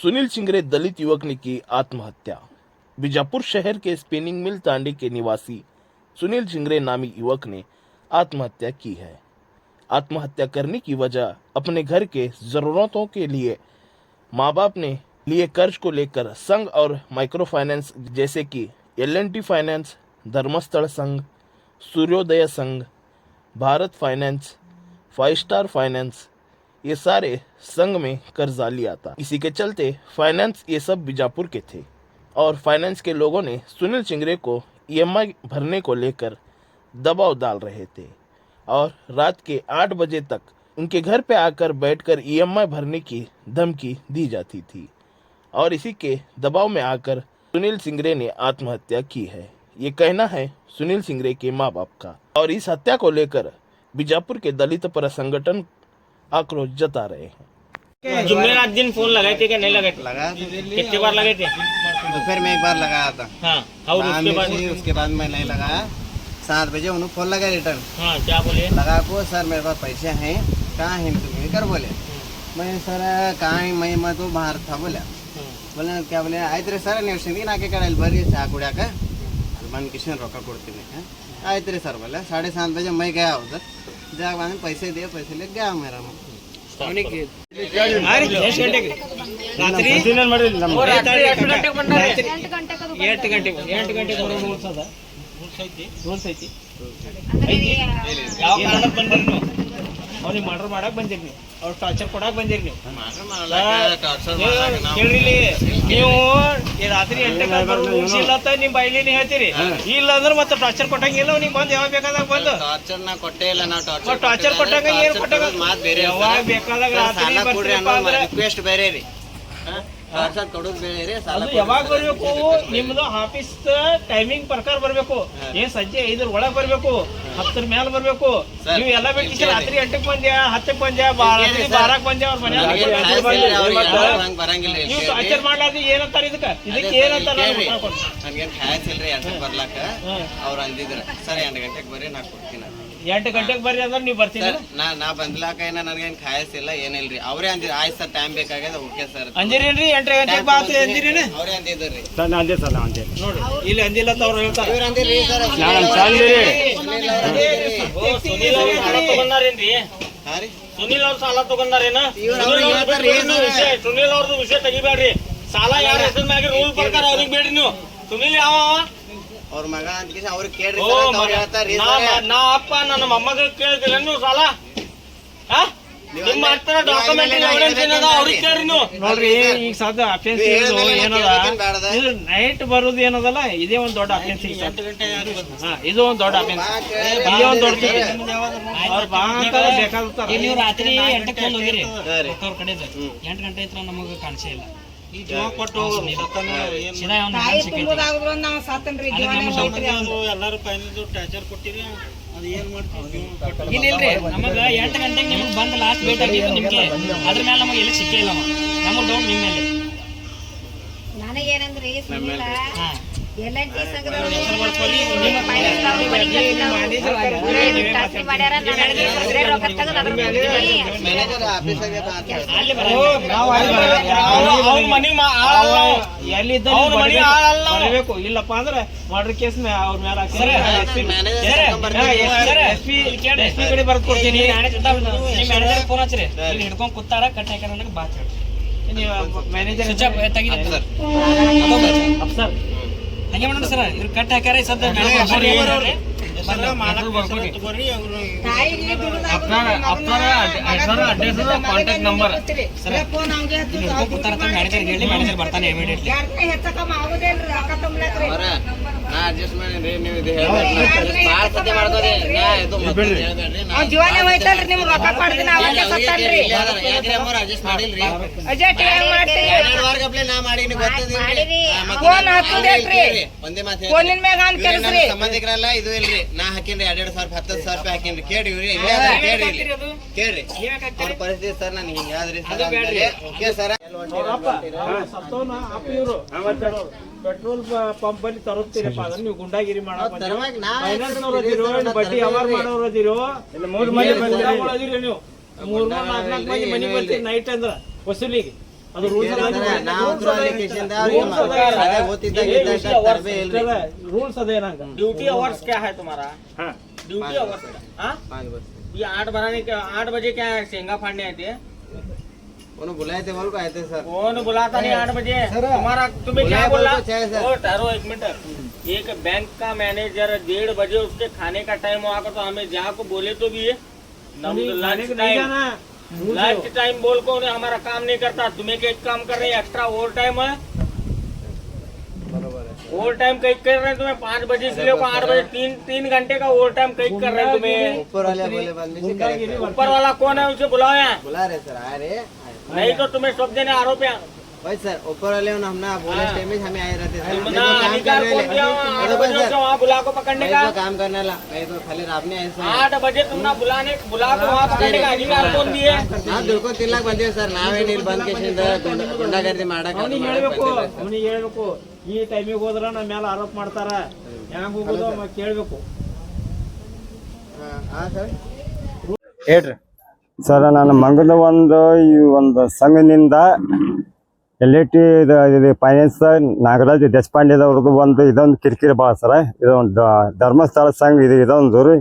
सुनील चिंगरे दलित युवक ने की आत्महत्या। बीजापुर शहर के स्पिनिंग मिल तांडी के निवासी सुनील चिंगरे नामी युवक ने आत्महत्या की है। आत्महत्या करने की वजह अपने घर के जरूरतों के लिए माँ बाप ने लिए कर्ज को लेकर संघ और माइक्रो फाइनेंस जैसे कि L&T फाइनेंस, धर्मस्थल संघ, सूर्योदय संघ, भारत फाइनेंस, 5 स्टार फाइनेंस, ये सारे संघ में कर्जा लिया था। इसी के चलते फाइनेंस ये सब बीजापुर के थे और फाइनेंस के लोगों ने सुनील चिंगरे को EMI भरने को लेकर दबाव डाल रहे थे और रात के 8 बजे तक उनके घर पे आकर बैठकर EMI भरने की धमकी दी जाती थी और इसी के दबाव में आकर सुनील चिंगरे ने आत्महत्या की है। ये कहना है सुनील चिंगरे के माँ बाप का और इस हत्या को लेकर बीजापुर के दलित पर संगठन आक्रोश जता रहे हैं। जुम्मेरात दिन फोन लगाए थे क्या नहीं लगाए थे? लगा कितने बार लगाए थे? दोपहर में एक बार लगाया था। हाँ, और उसके बाद मैं नहीं लगाया। 7 बजे उन्होंने फोन लगाया रिटर्न। हाँ, क्या बोले? लगा को सर मेरे पास पैसे हैं, कहाँ हैं तुम्हें कर बोले। मैं सर कहाँ है, मैं तो बाहर था बोला। बोले क्या बोले आयत रे सर ನೀವು ನಾಕೆ ಕಡೆ ಬರ್ರಿ ಚಾ ಕುಡಿಯಾಕ ಅಲ್ಲಿ ಬಂದು ಕಿಶನ್ ರೊಕ್ಕ ಕೊಡ್ತೀನಿ ಆಯ್ತು ರೀ ಸರ್ बोले 7:30 बजे मैं गया उधर जाके बाद में पैसे दिए, पैसे ले गया मेरा ಅವ್ನಿಗೆ ಮರ್ಡರ್ ಮಾಡಕ್ ಬಂದಿರಿ ನೀವು, ಅವ್ರು ಟಾರ್ಚರ್ ಕೊಡಕ್ ಬಂದಿರಿ ನೀವು. ನೀವು ರಾತ್ರಿ 8 ನಿಮ್ ಬೈಲಿನ ಹೇಳ್ತೀರಿ, ಇಲ್ಲ ಅಂದ್ರೆ ಮತ್ತೆ ಟಾರ್ಚರ್ ಕೊಟ್ಟಂಗಿಲ್ಲ. ಅವ್ನಿಗೆ ಬಂದು ಯಾವಾಗ ಬೇಕಾದಾಗ ಬಂದು ಟಾರ್ಚರ್ ನಾ ಕೊಟ್ಟೇ ಇಲ್ಲ. ನಾವು ಟಾರ್ಚರ್ ಕೊಟ್ಟಾಗ ಏನ್ ಕೊಟ್ಟಾಗ ಮಾತು ಬೇರೆ, ಯಾವಾಗ ಬೇಕಾದಾಗ ರಾತ್ರಿ ರಿಕ್ವೆಸ್ಟ್ ಬೇರೆ ರೀ, ಟಾರ್ಚರ್ ಕೊಡೋದು ಬೇರೆ ರೀ. ಯಾವಾಗ ಬರ್ಬೇಕು? ನಿಮ್ದು ಆಫೀಸ್ ಟೈಮಿಂಗ್ ಪ್ರಕಾರ ಬರ್ಬೇಕು. ಏನ್ ಸಂಜೆ 5 ಒಳಗ್ ಬರ್ಬೇಕು, 10 ಮೇಲೆ ಬರ್ಬೇಕು. ನೀವು ಎಲ್ಲ ಬಿಟ್ಟು ರಾತ್ರಿ 8ಕ್ಕೆ ಬಂದ್ಯಾ, 10ಕ್ಕೆ ಬಂದ್ಯಾ, 12ಕ್ಕೆ ಬಂದ್ಯಾ, ಅವ್ರ ಮನೆ ನೀವು ಟಾರ್ಚರ್ ಮಾಡ್ಲಾರ್ದು ಏನಂತಾರ ಇದಕ್ಕೆ ಏನಂತಾರ? ನನ್ಗೇನ್ ಖಾಯಸ್ ಇಲ್ರಿ 8ಕ್ಕೆ ಬರ್ಲಾಕ. ಅವ್ರು ಅಂದಿದ್ರ ಸರ್ 8 ಗಂಟೆಗೆ ಬರ್ರಿ ನಾ ಕೊಡ್ತೀನಿ. 8 ಗಂಟೆಗೆ ಬರ್ರಿ ಅಂದ್ರೆ ನೀವು ಬರ್ತೀನಿ. ನಾ ಬಂದ್ಲಾಕ ಏನ ನನ್ಗೇನ್ ಖಾಯಸ್ ಇಲ್ಲ ಏನಿಲ್ರಿ. ಅವ್ರೇ ಅಂದಿದ್ರು ಆಯ್ತು ಸರ್ ಟೈಮ್ ಬೇಕಾಗ್ಯದ ಓಕೆ ಸರ್ ಅಂದಿರೇನ್ರಿ? 8 ಗಂಟೆಗೆ ಬಾ ಅಂತ ಅಂದಿರೇನು? ಅವ್ರೇ ಅಂದಿದ್ರಿ ನೋಡಿ, ಇಲ್ಲಿ ಅಂದಿಲ್ಲ ಅಂತ ಅವ್ರು ಹೇಳ್ತಾರೆ. ಇವ್ರು ಅಂದಿರ್ರಿ ಸರ್. ಸುನೀಲ್ ಅವ್ರು ಸಾಲ ತಗೊಂಡಾರೇನ್ರಿ? ಸುನೀಲ್ ಅವ್ರು ಸಾಲ ತಗೊಂಡಾರೇನ? ಸುನೀಲ್ ಅವ್ರದ್ದು ವಿಷಯ ತೆಗಿಬೇಡ್ರಿ. ಸಾಲ ಯಾರ ಹೆಸರು ಮ್ಯಾಗ ರೂಲ್ ಪ್ರಕಾರ ಅವ್ರಿಗೆ ಬೇಡ್ರಿ ನೀವು. ಸುನೀಲ್ ಯಾವ ಅವ್ರ ಮಗ ಅಂತ ಅವ್ರಿಗೆ ಕೇಳ್ರಿ. ನಾ ಅಪ್ಪ ನನ್ನ ಮೊಮ್ಮಗ ಕೇಳ್ತೀರ ನೀವು ಸಾಲ? ನಿಮ್ಮ ಹತ್ರ ಡಾಕ್ಯುಮೆಂಟ್ ಎವಿಡೆನ್ಸ್ ಏನದ ಅವ್ರಿಗೆ ಕೇಳ್ರಿ ನೀವು. ನೋಡ್ರಿ, ಈಗ ಸದ್ಯ ಅಫೆನ್ಸ್ ಏನದ, ಇದು ನೈಟ್ ಬರೋದು ಏನದಲ್ಲ, ಇದೇ ಒಂದ್ ದೊಡ್ಡ ಅಫೆನ್ಸ್. ಇದು ಒಂದ್ ದೊಡ್ಡ ಅಫೆನ್ಸ್, ಇದೇ ಒಂದ್ ದೊಡ್ಡ ಅವ್ರ ಬಾ ಅಂತ ಬೇಕಾಗ್ತಾರ. ನೀವು ರಾತ್ರಿ 8ಕ್ಕೆ ಬಂದು ಹೋಗಿರಿ ಅವ್ರ ಕಡೆ 8 ಗಂಟೆ ಹತ್ರ ನಮಗ ಕಾಣಿಸೇ ಇಲ್ಲ. ಎಲ್ಲಾರು ಫೈನಲ್ ಟಾರ್ಚರ್ ಕೊಟ್ಟಿರಿ, ಅದು ಏನ್ ಮಾಡ್ತೀವಿ? ಇಲ್ಲಿಲ್ರಿ, ನಮಗ 8 ಗಂಟೆಗೆ ನಿಮ್ಗೆ ಬಂದು ಲಾಸ್ಟ್ ವೇಟ್ ಆಗಿದ್ದು ನಿಮ್ಗೆ. ಅದ್ರ ಮೇಲೆ ನಮಗೆ ಎಲ್ಲಿ ಸಿಕ್ಕೇ ಇಲ್ಲ. ನಮಗ್ ಡೌಟ್ ನಿಮ್ಮ ಮೇಲೆ. ನನಗೇನಂದ್ರಿ ಸುನಿಲ L&T ಮಾಡ್ಯಾರ, ರೊಕ್ಕ ತೆಗೆದು ಬರಬೇಕು. ಇಲ್ಲಪ್ಪ ಅಂದ್ರೆ ಮರ್ಡರ್ ಕೇಸ್ ಅವ್ರ ಮೇಲೆ SP ಕಡೆ ಬರ್ದು ಕೊಡ್ತೀನಿ. ಮ್ಯಾನೇಜರ್ ಫೋನ್ ಹಚ್ಚ್ರಿ, ಇಲ್ಲಿ ಹಿಡ್ಕೊಂಡ್ ಕೂತಾರ ಕಟ್ ಹಾಕ್ಯಾರ ನನಗೆ ಬಾತ್ ಹೇಳಿ. ಮ್ಯಾನೇಜರ್ ಸರ್ ಹಂಗೆ ಮಾಡೋಣ ಸರ್. ಇವ್ರು ಕಟ್ ಹಾಕ್ಯಾರ ಸದ್ಯ ಕಾಂಟ್ಯಾಕ್ಟ್ ನಂಬರ್ ಮ್ಯಾನೇಜರ್ ಹೇಳಿ, ಮ್ಯಾನೇಜರ್ ಬರ್ತಾನೆ ಇಮಿಡಿಯೇಟ್ಲಿ. ನಾ ಅಡ್ಜಸ್ಟ್ ಮಾಡೇನ್ರಿ. ನೀವು ಇದು ಹೇಳ್ಬೇಡ್ರಿ, ಭಾಳ ಸತ್ಯ ಮಾಡ್ಕೋರಿ. ಜೀವನ ಹೋಯ್ತಲ್ರಿ, ನಿಮ್ ರೊಕ್ಕ ಕೊಡ್ತೀನಿ ಅವತ್ತೇ ಸತ್ತಲ್ರಿ. ಅಡ್ಜಸ್ಟ್ ಮಾಡಿಲ್ರಿ. ಅಜೆಟ್ ಏನ್ ಮಾಡ್ತೀರಿ? 2 ವಾರಗಪ್ಲೆ ನಾ ಮಾಡೀನಿ ಗೊತ್ತಿದ್ರಿ. ಫೋನ್ ಹಚ್ಚುದೇಕ್ರಿ, ಒಂದೇ ಮಾತು ಫೋನಿನ ಮ್ಯಾಗ ಅಂತ ಕೆಲಸ್ರಿ. ಸಂಬಂಧಿಕರಲ್ಲ ಇದು ಇಲ್ರಿ. ನಾ ಹಾಕಿನ್ರಿ 2,000 10,000 ರೂಪಾಯಿ ಹಾಕಿನ್ರಿ. ಕೇಳ್ರಿ ಕೇಳ್ರಿ ಅವ್ರ ಪರಿಸ್ಥಿತಿ ಸರ್. ನಾನು ಹಿಂಗ ಯಾವ್ದ್ರಿ sir okay sir. Petrol pump ಅಲ್ಲಿ ತರುತ್ತೀರಪ್ಪ, ಅದನ್ನ ನೀವು ಗುಂಡಾಗಿರಿ ಮಾಡೋದಿರೋ, ಬಡ್ಡಿ ವ್ಯವಹಾರ ಮಾಡೋದಿರೋ, 3 ಮಂದಿ ಬಂದಿರಿ ನೀವು. 3-4 ಮಂದಿ ಮನೆಗೆ ಬರ್ತೀರಿ ನೈಟ್ ಅಂದ್ರ ವಸೂಲಿಗೆ. ಅದು ರೂಲ್ಸ್ ನಾವಂತೂ ಅಲ್ಲಿ ಕಿಶಿಂದ ಅವ್ರಿಗೆ ಅದೇ ಗೊತ್ತಿದ್ದಾಗ ಇದ್ದಾಗ ತರ್ಬೇ ಇಲ್ರಿ. रूल्स अदे ना ड्यूटी आवर्स क्या है तुम्हारा? हाँ ड्यूटी आवर्स हाँ 5 बजे ये 8 बजे क्या है शेंगा फाड़ने आते हैं? उन्होंने बुलाए थे बोल को आए थे सर. कौन बुलाता नहीं 8 बजे तुम्हारा तुम्हें क्या बोला? सर ठहरो एक मिनट एक बैंक का मैनेजर 1:30 बजे उसके खाने का टाइम हुआ तो हमें जहाँ को बोले तो भी है लंच टाइम बोल को उन्हें हमारा काम नहीं करता तुम्हें एक काम कर रहे हैं एक्स्ट्रा ओवर टाइम है ओवर टाइम कहीं कर रहे हैं तुम्हें 5 बजे से लेकर 8 बजे 3 घंटे का ओवर टाइम कहीं कर रहे हैं तुम्हें ऊपर वाले बोले बंदी से करेक्ट ऊपर वाला कौन है उसे बुलाओ यहाँ बुला रहे सर आ रहे नहीं तो तुम्हें सब देने आरोप है भाई सर ऊपर वाले हमने बोले टाइम में हमें आए रहते सर तुमने अधिकार कौन दिया 8 बजे से वहाँ बुला को पकड़ने का काम करने ला मैं तो खाली आपने ऐसे 8 बजे तुमने बुला को वहाँ पकड़ने का अधिकार कौन दिए ನಾವು ದುಡ್ಕೊಂಡು ತಿನ್ಲಾಕ್ ಬಂದೀವಿ ಸರ್ ನಾವೇನು ಇಲ್ಲಿ ಬಂದ್ ಕೇಸಿಂದ ಗುಂಡಾಗರ್ದಿ ಮಾಡಕ್ ಅವನಿಗೆ ಹೇಳ್ಬೇಕು ಈ ಟೈಮಿಗೆ ಹೋದ್ರ ನಮ್ಮ ಮೇಲೆ ಆರೋಪ ಮಾಡ್ತಾರ ಹೆಂಗ್ ಹೋಗೋದು ಕೇಳ್ಬೇಕು ಸರ್ ಹೇಳ್ರಿ ಸರ್ ನಾನು ಮಂಗಲ ಒಂದು ಸಂಘದಿಂದ LIT ಇದು ಫೈನಾನ್ಸ್ ನಾಗರಾಜ್ ದೇಶಪಾಂಡೆದವ್ರದ್ದು ಇದೊಂದು ಕಿರಿಕಿರಿ ಭಾಳ ಸರ ಇದೊಂದು ಧರ್ಮಸ್ಥಳ ಸಂಘ ಇದೊಂದು ರೀ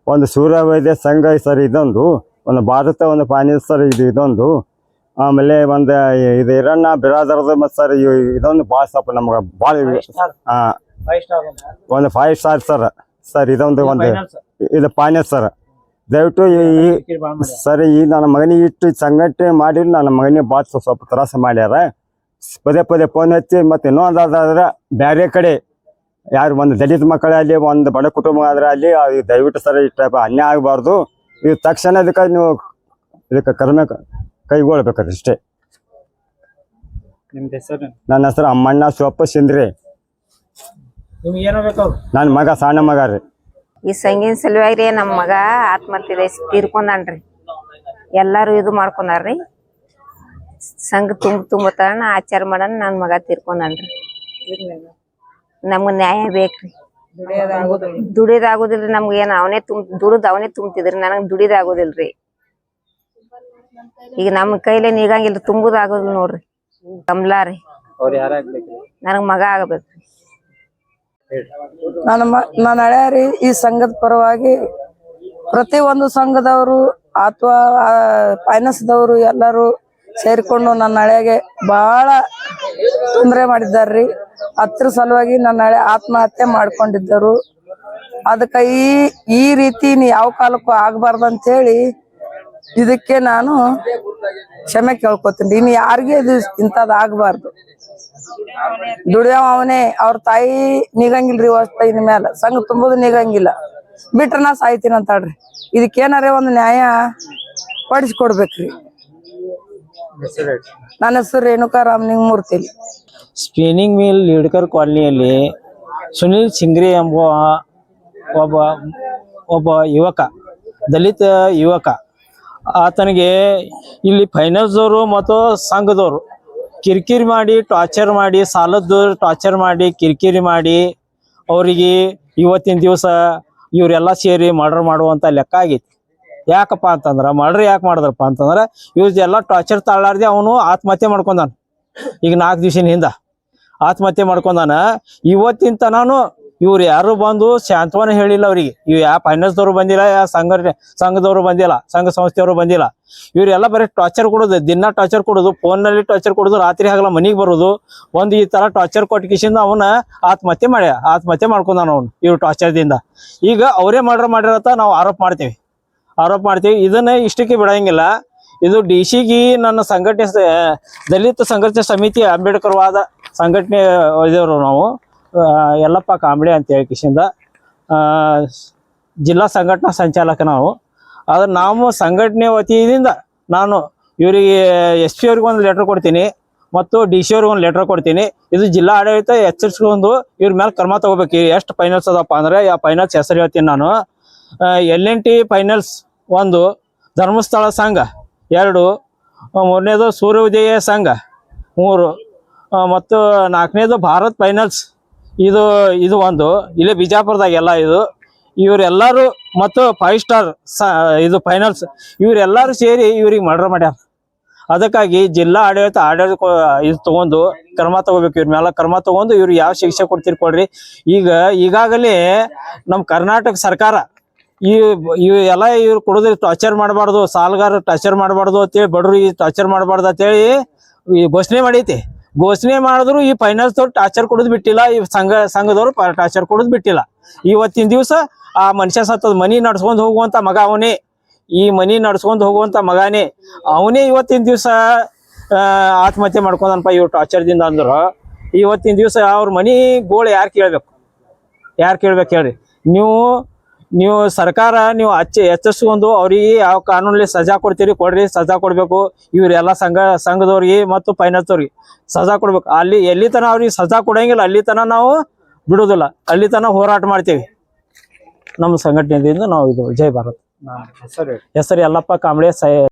ಒಂದು ಸೂರ್ಯವೈದ್ಯ ಸಂಘ ಸರ್ ಇದೊಂದು ಒಂದು ಭಾರತ ಒಂದು ಫೈನಾನ್ಸ್ ಸರ್ ಇದೊಂದು ಆಮೇಲೆ ಒಂದು ಇದು ಹಿರಣ್ಣ ಬಿರಾದರ್ದು ಮತ್ತು ಸರ್ ಇದೊಂದು ಭಾಳ ಸ್ವಲ್ಪ ನಮ್ಗೆ ಭಾಳ ಒಂದು 5 ಸ್ಟಾರ್ ಸರ್ ಇದೊಂದು ಇದು ಫೈನಾನ್ಸ್ ಸರ್ ದಯವಿಟ್ಟು ಸರ್ ನನ್ನ ಮಗನಿಗೆ ಇಟ್ಟು ಸಂಘಟನೆ ಮಾಡಿ ನನ್ನ ಮಗನಿಗೆ ಭಾಳ ಸ್ವಲ್ಪ ತ್ರಾಸ ಮಾಡ್ಯಾರ ಪದೇ ಫೋನ್ ಹಚ್ಚಿ ಮತ್ತು ಇನ್ನೊಂದಾದ್ರೆ ಬೇರೆ ಕಡೆ ಯಾರು ಒಂದು ದಲಿತ ಮಕ್ಕಳಲ್ಲಿ ಒಂದು ಬಡ ಕುಟುಂಬ ಆದ್ರೆ ಅಲ್ಲಿ ದಯವಿಟ್ಟು ಸರ್ ಈ ಟೈಪ್ ಅನ್ಯಾಯ ಆಗಬಾರ್ದು ಇದು ತಕ್ಷಣ ಇದಕ್ಕೆ ಕ್ರಮ ಕೈಗೊಳ್ಬೇಕಾದ್ರೆ ಇಷ್ಟೇ. ನನ್ನ ಹೆಸರು ಅಮ್ಮಣ್ಣ ಶಿವಪ್ಪ ಸಿಂದ್ರಿ. ನಿಮ್ಗೆ ಏನಾಗಬೇಕು ನನ್ನ ಮಗ ಸಣ್ಣ ಮಗ ರೀ. ಈ ಸಂಗಿನ ಸಲುವಾಗಿ ನಮ್ಮ ಮಗ ಆತ್ಮಹತ್ಯೆ ತೀರ್ಕೊಂಡಾನ್ರಿ ಎಲ್ಲಾರು ಇದು ಮಾಡ್ಕೊಂಡಾರ್ರಿ ಸಂಘ ತುಂಬತಾನ ಆಚಾರ ಮಾಡಣ ನನ್ನ ಮಗ ತೀರ್ಕೊಂಡಾನ್ರಿ ನಮ್ಗೆ ನ್ಯಾಯ ಬೇಕ್ರಿ ದುಡಿದಾಗುದಿಲ್ರಿ ನಮ್ಗೆ ಏನ್ ಅವನೇ ಅವನೇ ತುಂಬ್ತಿದ್ರಿ ನನಗ್ ದುಡಿದಾಗುದಿಲ್ರಿ ಈಗ ನಮ್ ಕೈಲೇ ನೀಗಂಗಿಲ್ರಿ ತುಂಬುದಾಗುದಿಲ್ಲ ನೋಡ್ರಿ ಕಮಲಾ ರೀ ನನಗ್ ಮಗ ಆಗಬೇಕ್ರಿ ನನ್ನ ಹಳೆಯರಿ ಈ ಸಂಘದ ಪರವಾಗಿ ಪ್ರತಿ ಒಂದು ಸಂಘದವರು ಅಥವಾ ಫೈನಾನ್ಸ್ದವರು ಎಲ್ಲರೂ ಸೇರಿಕೊಂಡು ನನ್ನ ಹಳೆಗೆ ಬಹಳ ತೊಂದರೆ ಮಾಡಿದ್ದಾರ್ರಿ ಅದ್ರ ಸಲುವಾಗಿ ನನ್ನ ಹಳೆ ಆತ್ಮಹತ್ಯೆ ಮಾಡ್ಕೊಂಡಿದ್ದರು ಅದಕ್ಕೆ ಈ ರೀತಿ ಯಾವ ಕಾಲಕ್ಕೂ ಆಗ್ಬಾರ್ದು ಅಂತ ಹೇಳಿ ಇದಕ್ಕೆ ನಾನು ಕ್ಷಮೆ ಕೇಳ್ಕೊತೀನಿ ಇನ್ನು ಯಾರಿಗೆ ಇದು ಇಂಥದ್ದು ಆಗ್ಬಾರ್ದು ದುಡಿಯವ ಅವನೇ ಅವ್ರ ತಾಯಿ ನಿಗಂಗಿಲ್ರಿ ಅಷ್ಟ ಇನ್ ಮ್ಯಾಲ ಸಂಘ ತುಂಬುದು ನಿಗಂಗಿಲ್ಲ ಬಿಟ್ರ ನಾ ಸಾಯ್ತೀನಿ ಅಂತಾಳ್ರಿ ಇದಕ್ಕೇನಾರೇ ಒಂದು ನ್ಯಾಯ ಪಡಿಸ್ಕೊಡ್ಬೇಕ್ರಿ. ನನ್ನ ಹೆಸರು ರೇಣುಕಾ ರಾಮಲಿಂಗಮೂರ್ತಿ. ಸ್ಪಿನ್ನಿಂಗ್ ಮಿಲ್ ಲೀಡ್ಕರ್ ಕಾಲನಿಯಲ್ಲಿ ಸುನಿಲ್ ಸಿಂಗ್ರಿ ಎಂಬ ಒಬ್ಬ ಯುವಕ ದಲಿತ ಯುವಕ ಆತನಿಗೆ ಇಲ್ಲಿ ಫೈನಾನ್ಸ್ದವರು ಮತ್ತು ಸಂಘದವರು ಕಿರಿಕಿರಿ ಮಾಡಿ ಟಾರ್ಚರ್ ಮಾಡಿ ಸಾಲದ್ದು ಟಾರ್ಚರ್ ಮಾಡಿ ಕಿರಿಕಿರಿ ಮಾಡಿ ಅವರಿಗೆ ಇವತ್ತಿನ ದಿವಸ ಇವರೆಲ್ಲ ಸೇರಿ ಮರ್ಡರ್ ಮಾಡುವಂಥ ಲೆಕ್ಕ ಆಗೈತಿ. ಯಾಕಪ್ಪ ಅಂತಂದ್ರೆ ಮರ್ಡರ್ ಯಾಕೆ ಮಾಡಿದ್ರಪ್ಪ ಅಂತಂದ್ರೆ ಇವ್ರದೆಲ್ಲ ಟಾರ್ಚರ್ ತಾಳಾರ್ದೆ ಅವನು ಆತ್ಮಹತ್ಯೆ ಮಾಡ್ಕೊಂಡಾನ. ಈಗ 4 ದಿವಸಿನ ಹಿಂದ ಆತ್ಮಹತ್ಯೆ ಮಾಡ್ಕೊಂಡಾನ. ಇವತ್ತಿನ ತನಾನು ಇವ್ರು ಯಾರು ಬಂದು ಶಾಂತವನ್ನ ಹೇಳಿಲ್ಲ ಅವ್ರಿಗೆ. ಇವ್ ಯಾವ ಫೈನಾನ್ಸ್ದವ್ರು ಬಂದಿಲ್ಲ, ಯಾವ ಸಂಘದವ್ರು ಬಂದಿಲ್ಲ, ಸಂಘ ಸಂಸ್ಥೆಯವರು ಬಂದಿಲ್ಲ. ಇವರೆಲ್ಲ ಬರೀ ಟಾರ್ಚರ್ ಕೊಡೋದು, ದಿನ ಟಾರ್ಚರ್ ಕೊಡೋದು, ಫೋನ್ನಲ್ಲಿ ಟಾರ್ಚರ್ ಕೊಡೋದು, ರಾತ್ರಿ ಆಗಲ್ಲ ಮನೆಗೆ ಬರೋದು. ಒಂದು ಈ ತರ ಟಾರ್ಚರ್ ಕೊಟ್ಟಿಸಿಂದ ಅವನ ಆತ್ಮಹತ್ಯೆ ಮಾಡ್ಕೊಂಡಾನ ಅವನು ಇವ್ರು ಟಾರ್ಚರ್ದಿಂದ. ಈಗ ಅವರೇ ಮರ್ಡರ್ ಮಾಡಿರತ್ತ ನಾವು ಆರೋಪ ಮಾಡ್ತೀವಿ. ಇದನ್ನ ಇಷ್ಟಕ್ಕೆ ಬಿಡಂಗಿಲ್ಲ. ಇದು DC ನನ್ನ ಸಂಘಟನೆ ದಲಿತ ಸಂಘರ್ಷ ಸಮಿತಿ ಅಂಬೇಡ್ಕರ್ ವಾದ ಸಂಘಟನೆ ಇದೇವ್ರು ನಾವು ಯಲ್ಲಪ್ಪ ಕಾಂಬಳೆ ಅಂತ ಹೇಳಿ ಕಿಶಿಂದ ಜಿಲ್ಲಾ ಸಂಘಟನಾ ಸಂಚಾಲಕ ನಾವು. ಆದ್ರೆ ನಾವು ಸಂಘಟನೆ ವತಿಯಿಂದ ನಾನು ಇವರಿಗೆ SP ಅವ್ರಿಗೆ ಒಂದು ಲೆಟರ್ ಕೊಡ್ತೀನಿ ಮತ್ತು DC ಅವ್ರಿಗೆ ಒಂದು ಲೆಟರ್ ಕೊಡ್ತೀನಿ. ಇದು ಜಿಲ್ಲಾ ಆಡಳಿತ ಎಚ್ಚರಿಸ್ಕೊಂಡು ಇವ್ರ ಮೇಲೆ ಕ್ರಮ ತಗೋಬೇಕು. ಎಷ್ಟು ಫೈನಾನ್ಸ್ ಅದಪ್ಪ ಅಂದ್ರೆ ಆ ಫೈನಾನ್ಸ್ ಹೆಸರು ಹೇಳ್ತೀನಿ ನಾನು. L&T ಫೈನಾನ್ಸ್ 1, ಧರ್ಮಸ್ಥಳ ಸಂಘ 2, 3ನೇದು ಸೂರ್ಯೋದಯ ಸಂಘ 3 ಮತ್ತು 4ನೇದು ಭಾರತ್ ಫೈನಾನ್ಸ್ ಇದು 1 ಇಲ್ಲೇ ಬಿಜಾಪುರದಾಗೆಲ್ಲ ಇದು ಇವರೆಲ್ಲರೂ ಮತ್ತು 5 ಸ್ಟಾರ್ ಇದು ಫೈನಾನ್ಸ್ ಇವರೆಲ್ಲರೂ ಸೇರಿ ಇವ್ರಿಗೆ ಮರ್ಡರ್ ಮಾಡ್ಯಾರ. ಅದಕ್ಕಾಗಿ ಜಿಲ್ಲಾ ಆಡಳಿತ ಇದು ತಗೊಂಡು ಕ್ರಮ ತಗೋಬೇಕು, ಇವ್ರ ಮೇಲೆ ಕ್ರಮ ತಗೊಂಡು ಇವ್ರು ಯಾವ ಶಿಕ್ಷೆ ಕೊಡ್ತೀರಿ ಕೊಡ್ರಿ. ಈಗಾಗಲೇ ನಮ್ಮ ಕರ್ನಾಟಕ ಸರ್ಕಾರ ಎಲ್ಲ ಇವ್ರು ಕೊಡೋದ್ರಿ ಟಾರ್ಚರ್ ಮಾಡಬಾರ್ದು, ಸಾಲಗಾರ ಟಾರ್ಚರ್ ಮಾಡಬಾರ್ದು ಅಂತೇಳಿ, ಬಡವ್ರಿಗೆ ಟಾರ್ಚರ್ ಮಾಡಬಾರ್ದು ಅಂತೇಳಿ ಈ ಘೋಷಣೆ ಮಾಡೈತಿ. ಘೋಷಣೆ ಮಾಡಿದ್ರು ಈ ಫೈನಾನ್ಸ್ದವ್ರು ಟಾರ್ಚರ್ ಕೊಡೋದು ಬಿಟ್ಟಿಲ್ಲ, ಈ ಸಂಘದವ್ರು ಟಾರ್ಚರ್ ಕೊಡೋದು ಬಿಟ್ಟಿಲ್ಲ. ಇವತ್ತಿನ ದಿವಸ ಆ ಮನುಷ್ಯ ಸತ್ತದ ಮನಿ ನಡ್ಸ್ಕೊಂಡ್ ಹೋಗುವಂತ ಮಗ ಅವನೇ, ಈ ಮನಿ ನಡ್ಸ್ಕೊಂಡ್ ಹೋಗುವಂತ ಮಗಾನೇ ಅವನೇ ಇವತ್ತಿನ ದಿವಸ ಆತ್ಮಹತ್ಯೆ ಮಾಡ್ಕೊಂಡನಪ್ಪ ಇವ್ರು ಟಾರ್ಚರ್ದಿಂದ. ಅಂದ್ರ ಇವತ್ತಿನ ದಿವಸ ಅವ್ರ ಮನಿ ಗೋಳು ಯಾರು ಕೇಳ್ಬೇಕು ಹೇಳ್ರಿ. ನೀವು ಸರ್ಕಾರ ನೀವು ಎಚ್ಚರಿಸ್ಕೊಂಡು ಅವ್ರಿಗೆ ಯಾವ ಕಾನೂನಲ್ಲಿ ಸಜಾ ಕೊಡ್ತೀರಿ ಕೊಡ್ರಿ, ಸಜಾ ಕೊಡ್ಬೇಕು. ಇವ್ರೆಲ್ಲ ಸಂಘದವ್ರಿಗೆ ಮತ್ತು ಫೈನಾನ್ಸ್ದವ್ರಿಗೆ ಸಜಾ ಕೊಡ್ಬೇಕು. ಎಲ್ಲಿ ತನ ಅವ್ರಿಗೆ ಸಜಾ ಕೊಡಂಗಿಲ್ಲ ಅಲ್ಲಿ ತನ ನಾವು ಬಿಡುದಿಲ್ಲ, ಅಲ್ಲಿ ತನ ಹೋರಾಟ ಮಾಡ್ತೀವಿ ನಮ್ಮ ಸಂಘಟನೆಯಿಂದ ನಾವು. ಇದು ಜೈ ಭಾರತ್. ಹೆಸರು ಯಲ್ಲಪ್ಪ ಕಾಂಬ್ಳೆ